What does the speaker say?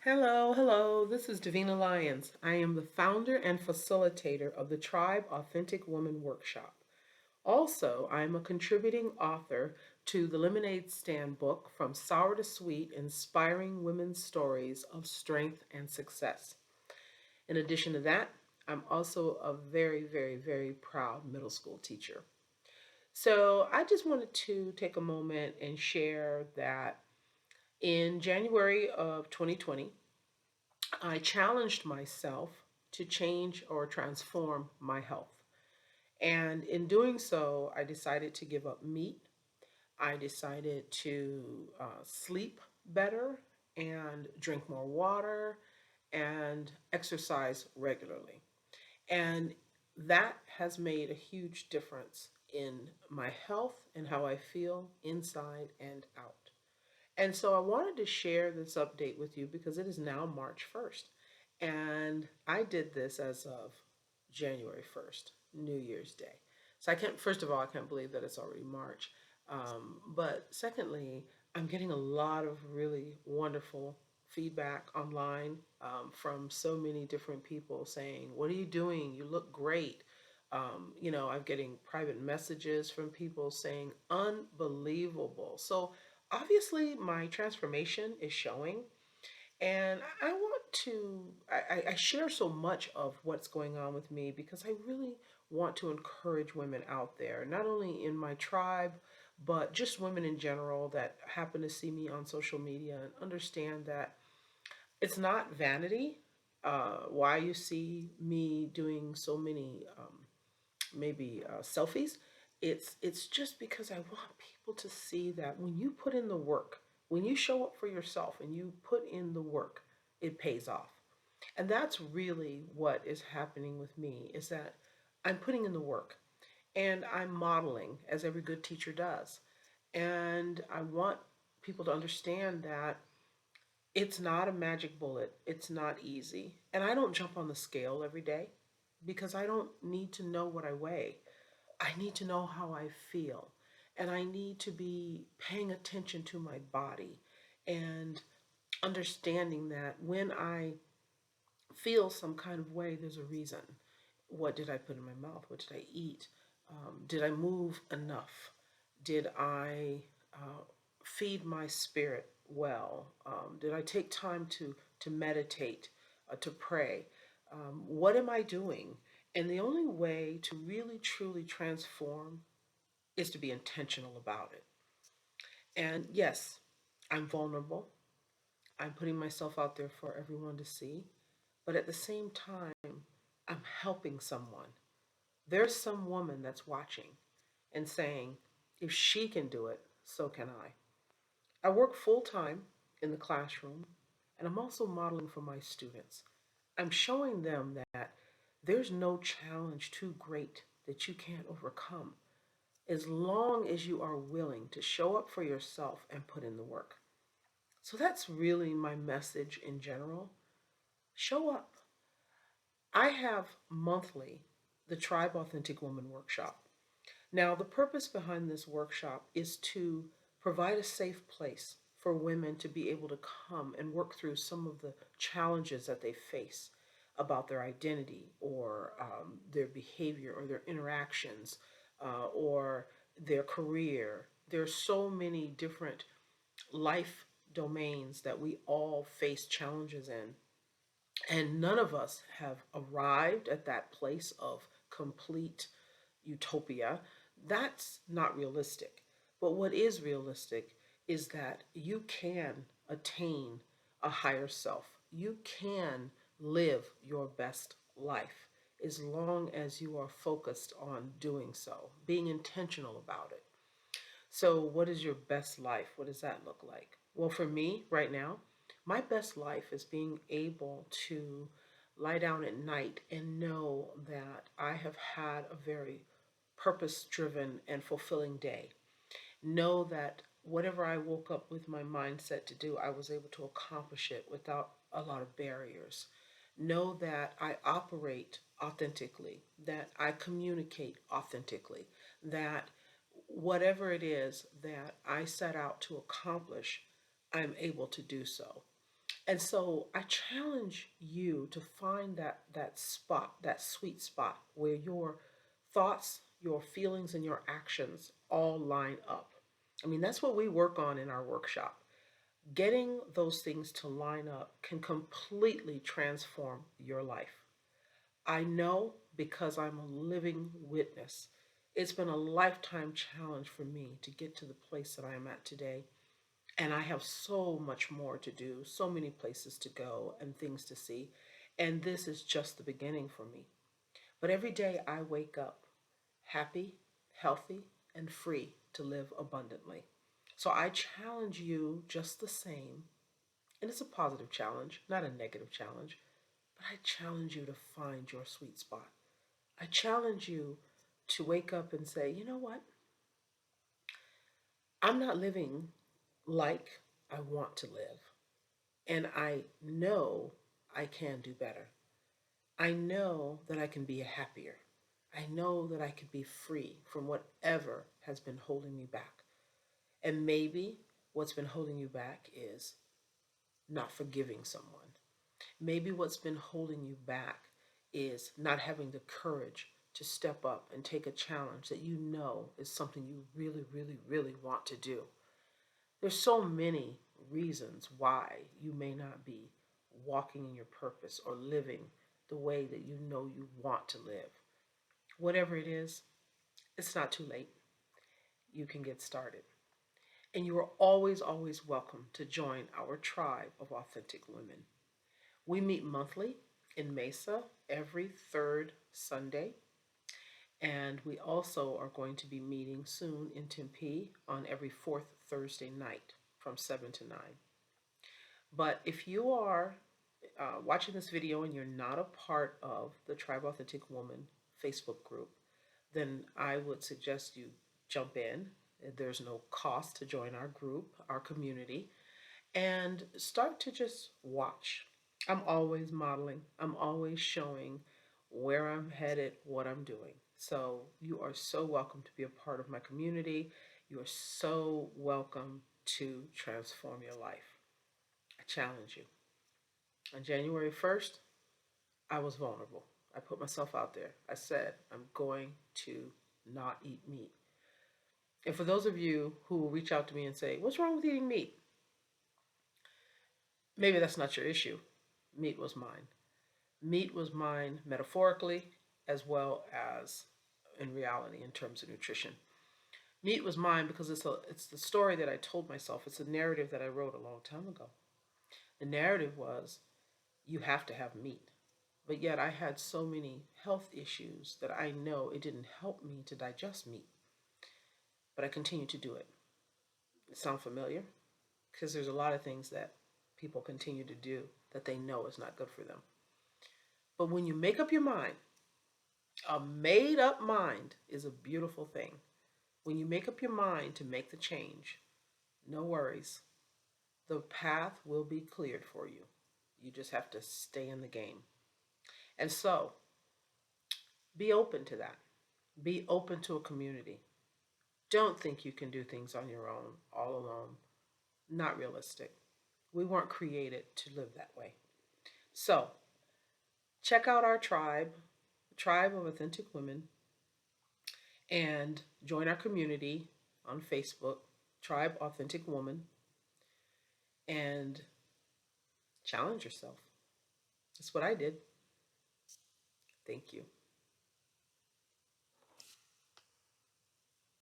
Hello. This is Davina Lyons. I am the founder and facilitator of the Tribe Authentic Woman Workshop. Also, I am a contributing author to the Lemonade Stand book, From Sour to Sweet, Inspiring Women's Stories of Strength and Success. In addition to that, I'm also a very proud middle school teacher. So I just wanted to take a moment and share that in January of 2020, I challenged myself to change or transform my health. And in doing so, I decided to give up meat. I decided to sleep better and drink more water and exercise regularly. And that has made a huge difference in my health and how I feel inside and out. And so I wanted to share this update with you because it is now March 1st. And I did this as of January 1st, New Year's Day. So first of all, I can't believe that it's already March. But secondly, I'm getting a lot of really wonderful feedback online from so many different people saying, "What are you doing? You look great." I'm getting private messages from people saying, "Unbelievable." So obviously, my transformation is showing. And I want to, I share so much of what's going on with me because I really want to encourage women out there, not only in my tribe, but just women in general that happen to see me on social media and understand that it's not vanity. Why you see me doing so many maybe selfies. It's just because I want people to see that when you put in the work, when you show up for yourself and you put in the work, it pays off. And that's really what is happening with me is that I'm putting in the work and I'm modeling as every good teacher does. And I want people to understand that it's not a magic bullet. It's not easy. And I don't jump on the scale every day because I don't need to know what I weigh. I need to know how I feel. And I need to be paying attention to my body and understanding that when I feel some kind of way, there's a reason. What did I put in my mouth? What did I eat? Did I move enough? Did I feed my spirit well? Did I take time to meditate, to pray? What am I doing? And the only way to really truly transform is to be intentional about it. And yes, I'm vulnerable. I'm putting myself out there for everyone to see. But at the same time, I'm helping someone. There's some woman that's watching and saying, if she can do it, so can I. I work full time in the classroom, and I'm also modeling for my students. I'm showing them that there's no challenge too great that you can't overcome as long as you are willing to show up for yourself and put in the work. So that's really my message in general. Show up. I have monthly the Tribe Authentic Woman workshop. Now, the purpose behind this workshop is to provide a safe place for women to be able to come and work through some of the challenges that they face about their identity or their behavior or their interactions or their career. There are so many different life domains that we all face challenges in. And none of us have arrived at that place of complete utopia. That's not realistic. But what is realistic is that you can attain a higher self. You can live your best life as long as you are focused on doing so, being intentional about it. So, what is your best life? What does that look like? Well, for me right now, my best life is being able to lie down at night and know that I have had a very purpose driven and fulfilling day. Know that whatever I woke up with my mindset to do, I was able to accomplish it without a lot of barriers. Know that I operate authentically, that I communicate authentically, that whatever it is that I set out to accomplish, I'm able to do so. And so I challenge you to find that spot, that sweet spot where your thoughts, your feelings, and your actions all line up. I mean, that's what we work on in our workshop. Getting those things to line up can completely transform your life. I know because I'm a living witness. It's been a lifetime challenge for me to get to the place that I am at today. And I have so much more to do, so many places to go and things to see. And this is just the beginning for me. But every day I wake up happy, healthy, and free to live abundantly. So I challenge you just the same. And it's a positive challenge, not a negative challenge. But I challenge you to find your sweet spot. I challenge you to wake up and say, you know what? I'm not living like I want to live. And I know I can do better. I know that I can be happier. I know that I can be free from whatever has been holding me back. And maybe what's been holding you back is not forgiving someone. Maybe what's been holding you back is not having the courage to step up and take a challenge that you know is something you really, really, really want to do. There's so many reasons why you may not be walking in your purpose or living the way that you know you want to live. Whatever it is, it's not too late. You can get started. And you are always, always welcome to join our tribe of authentic women. We meet monthly in Mesa every third Sunday. And we also are going to be meeting soon in Tempe on every fourth Thursday night from 7 to 9. But if you are watching this video and you're not a part of the Tribe Authentic Woman Facebook group, then I would suggest you jump in. There's no cost to join our group, our community, and start to just watch. I'm always modeling, I'm always showing where I'm headed, what I'm doing. So you are so welcome to be a part of my community. You are so welcome to transform your life. I challenge you. On January 1st, I was vulnerable. I put myself out there. I said, I'm going to not eat meat. And for those of you who will reach out to me and say, what's wrong with eating meat? Maybe that's not your issue. Meat was mine. Meat was mine metaphorically as well as in reality in terms of nutrition. Meat was mine because it's the story that I told myself. It's a narrative that I wrote a long time ago. The narrative was you have to have meat. But yet I had so many health issues that I know it didn't help me to digest meat. But I continued to do it. It sound familiar? Because there's a lot of things that people continue to do that they know is not good for them. But when you make up your mind, a made up mind is a beautiful thing. When you make up your mind to make the change, no worries. The path will be cleared for you. You just have to stay in the game. And so, be open to that. Be open to a community. Don't think you can do things on your own, all alone. Not realistic. We weren't created to live that way. So, check out our tribe, Tribe of Authentic Women, and join our community on Facebook, Tribe Authentic Woman, and challenge yourself. That's what I did. Thank you.